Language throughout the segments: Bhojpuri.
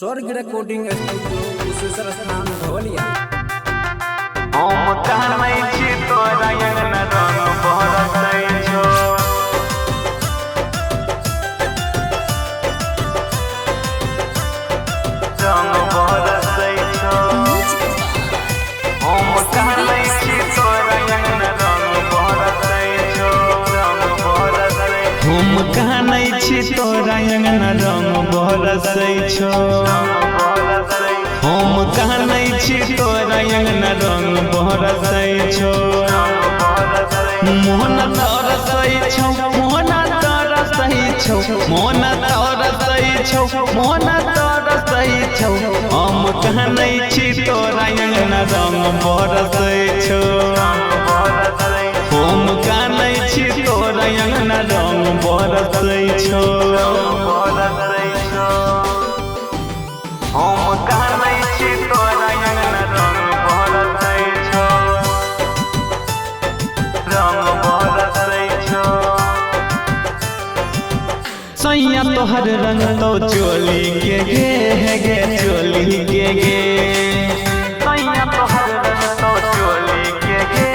स्वर्ग रिकॉर्डिंग स्टूडियो कुशेश्वर स्थान धवलिया। हम कहनै छी तोरा अंगना रंग बरसै छौ, रंग बरसै छौ। हम कहनै छी तोरा अंगना रंग बरसै छौ, रंग बरसै। हम कहनै छी तोरा अंगना रंग बरसै छौ, हम कहनै छी तोरा अंगना रंग बरसै छौ। मोहन तरसै छौ, मोहन तरसै छौ, मोहन तरसै छौ, मोहन तरसै छौ। हम कहनै छी तोरा अंगना रंग बरसै छौ, हम कहनै छी तोरा अंगना रंग बरसै छौ। हम कहनै छी तोरा अंगना रंग बरसै छौ, रंग बरसै छौ। सैया तोहर रंग तो चोली के गे चोली के गे, सैया तोहर रंग तो चोली के गे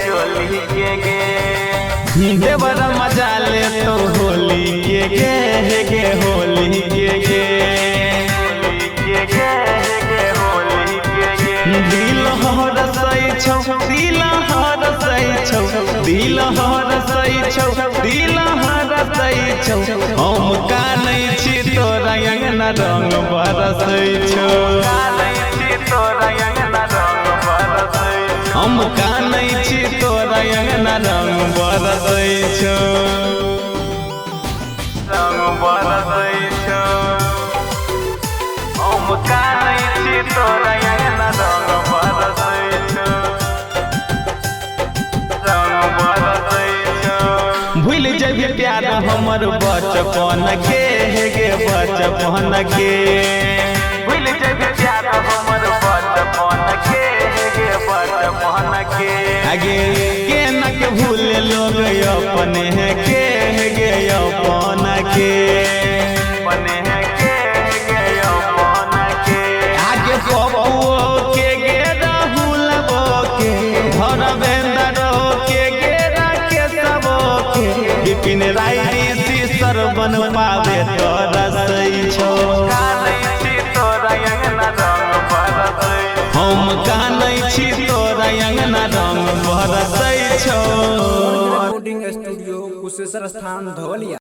चोली के गे। देवर मजा ले तो होली के गे होली के गे, दिल हरसै छौ, दिल हरसै छौ, दिल हरसै छौ, दिल हरसै छौ। हम कहनै छी तोरा अंगना रंग बरसै छौ, हम कहनै छी तोरा अंगना रंग बरसै छौ, रंग बरसै छौ। हम कहनै छी तोरा अंगना रंग बरसै छौ, रंग बरसै छौ। भूल जेबी प्यार हमर बचपन के गे बचपन के, भूल जेबी प्यार हमर बचपन के गे बचपन के। आगे के न के भूल लोग अपने के गे अपन के, अपने के गे अपन के। आगे बबुओ के गे राहुलबो के, धर्मेंद्र के गे राकेशबो के। विपिन राय सरवन पावे तरसै छौ, हम कहनै छी तोरा अंगना रंग बरसै छौ। स्वर्ग रिकॉर्डिंग स्टूडियो कुशेश्वर स्थान धवलिया।